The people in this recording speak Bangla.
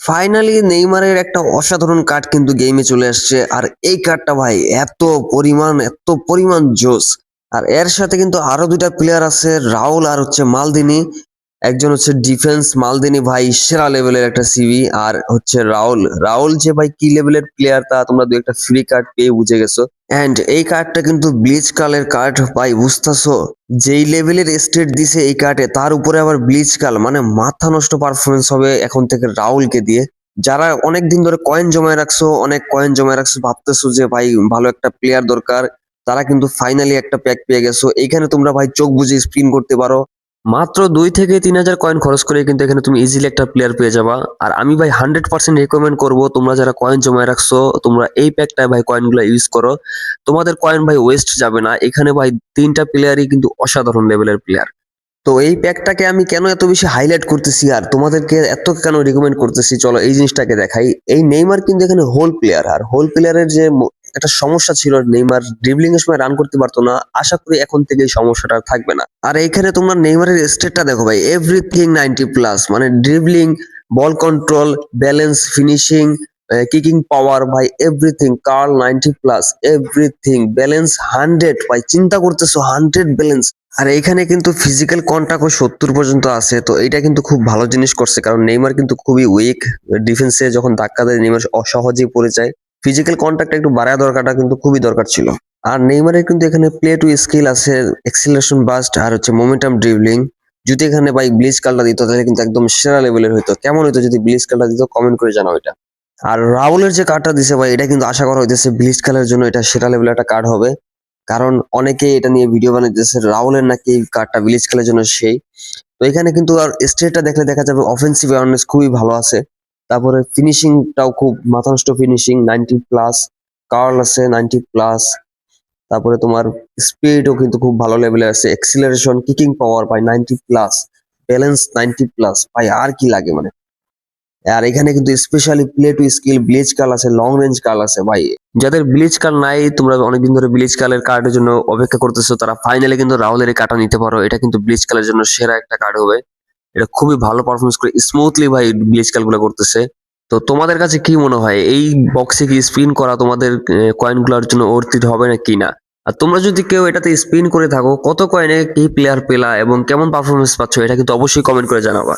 ফাইনালি নেইমারের একটা অসাধারণ কার্ড কিন্তু গেমে চলে আসছে। আর এই কার্ডটা ভাই এত পরিমাণ জোস। আর এর সাথে কিন্তু আরো দুইটা প্লেয়ার আছে, রাউল আর হচ্ছে মালদিনি। একজন হচ্ছে ডিফেন্স, মালদিনি ভাই সেরা লেভেলের একটা সিভি, আর হচ্ছে রাউল যে ভাই কি লেভেলের প্লেয়ার তা তোমরা দু একটা ফ্রি কার্ড পেয়ে বুঝে গেছো। এন্ড এই কার্ডটা কিন্তু ব্লিচ কালের কার্ড ভাই, বুঝতেছো? যেই লেভেলের স্টেট দিছে এই কার্ডে, তার উপরে আবার ব্লিচ কাল, মানে মাথা নষ্ট পারফরমেন্স হবে এখন থেকে রাউলকে দিয়ে। যারা অনেক দিন ধরে অনেক কয়েন জমায় রাখছো, ভাবতেছো যে ভাই ভালো একটা প্লেয়ার দরকার, তারা কিন্তু ফাইনালি একটা প্যাক পেয়ে গেছো। এইখানে তোমরা ভাই চোখ বুজে স্পিন করতে পারো। মাত্র 2 থেকে 3 হাজার কয়েন খরচ করে কিন্তু এখানে তুমি ইজিলি একটা প্লেয়ার পেয়ে যাবা। আর আমি ভাই 100% রেকমেন্ড করবো, তোমরা যারা কয়েন জমায় রাখছো তোমরা এই প্যাকটায় ভাই কয়েনগুলো ইউজ করো। তোমাদের কয়েন ভাই ওয়েস্ট যাবে না। এখানে ভাই 3টা প্লেয়ারই কিন্তু অসাধারণ লেভেলের প্লেয়ার। তো এই প্যাকটাকে আমি কেন এত বেশি হাইলাইট করতেছি আর তোমাদেরকে এত কেন রিকমেন্ড করতেছি, চলো এই জিনিসটাকে দেখাই। এই নেইমার কিন্তু এখানে হোল প্লেয়ার, আর হোল প্লেয়ারের যে একটা সমস্যা ছিল, নেইমার ড্রিবলিং এর সময় রান করতে পারতো না। আশা করি এখন থেকে এই সমস্যাটা আর থাকবে না। আর এইখানে তোমরা নেইমারের স্টেটটা দেখো ভাই, এভরিথিং 90+, মানে dribbling, ball control, balance, finishing, kicking পাওয়ার ভাই, এভরিথিং। Curl 90+, everything. ব্যালেন্স 100 ভাই, চিন্তা করতেছো 100 ব্যালেন্স। আর এইখানে কিন্তু ফিজিক্যাল কন্টাক্টও 70 পর্যন্ত আছে। তো এটা কিন্তু খুব ভালো জিনিস করছে, কারণ নেইমার কিন্তু খুবই উইক ডিফেন্সে, যখন ধাক্কা দেয় নেইমার অসহজেই পড়ে যায়। ফিজিক্যাল কন্টাক্ট একটু বাড়ায় দরকারটা কিন্তু খুবই দরকার ছিল। আর নেইমারের কিন্তু এখানে প্লে টু স্কিল আছে, এক্সিলারেশন বাস্ট আর হচ্ছে মোমেন্টাম ড্রিবলিং। যদি এখানে ভাই ব্লিচ কালটা দিত তাহলে কিন্তু একদম সেরা লেভেলের হইতো। কেমন হইতো যদি ব্লিচ কালটা দিত, কমেন্ট করে জানাও এটা। আর রাহুলের যে কার্ডটা দিছে ভাই, এটা কিন্তু আশা করা হইতেছে ব্লিচ কালের জন্য এটা সেরা লেভেলের একটা কার্ড হবে। কারণ অনেকে এটা নিয়ে ভিডিও বানাইতেছে, রাহুলের নাকি এই কার্ডটা ভিলেজ খেলার জন্য সেই। তো এখানে কিন্তু আর স্টেটটা দেখলে দেখা যাবে অফেন্সিভ অ্যাওয়ারনেস খুবই ভালো আছে। তারপরে ফিনিশিংটাও খুব মাথা নষ্ট ফিনিশিং, 90+। কার্ল আছে 90+। তারপরে তোমার স্পিডও কিন্তু খুব ভালো লেভেলে আছে, এক্সিলারেশন, কিকিং পাওয়ার ভাই 90+, ব্যালেন্স 90+। ভাই আর কি লাগে মানে। আর এখানে কিন্তু specially play to skill bleach কাল আছে, লং রেঞ্জ কাল আছে ভাই। যাদের ব্লিচ কাল নাই, তোমরা অনেকদিন ধরে ব্লিচ কালের কার্ডের জন্য অপেক্ষা করতেছো, তারা ফাইনালি কিন্তু রাহুলের এই কার্ডটা নিতে পারো। এটা কিন্তু ব্লিচ কালের জন্য সেরা একটা কার্ড হবে। এটা খুবই ভালো পারফরমেন্স করে, স্মুথলি ভাই ব্লিচ কাল গুলো করতেছে। তো তোমাদের কাছে কি মনে হয়, এই বক্সে কি স্পিন করা তোমাদের কয়েন গুলোর জন্য অর্থিত হবে না কিনা? আর তোমরা যদি কেউ এটাতে স্পিন করে থাকো, কত কয়েনে কি প্লেয়ার পেলা এবং কেমন পারফরমেন্স পাচ্ছ, এটা কিন্তু অবশ্যই কমেন্ট করে জানাবা।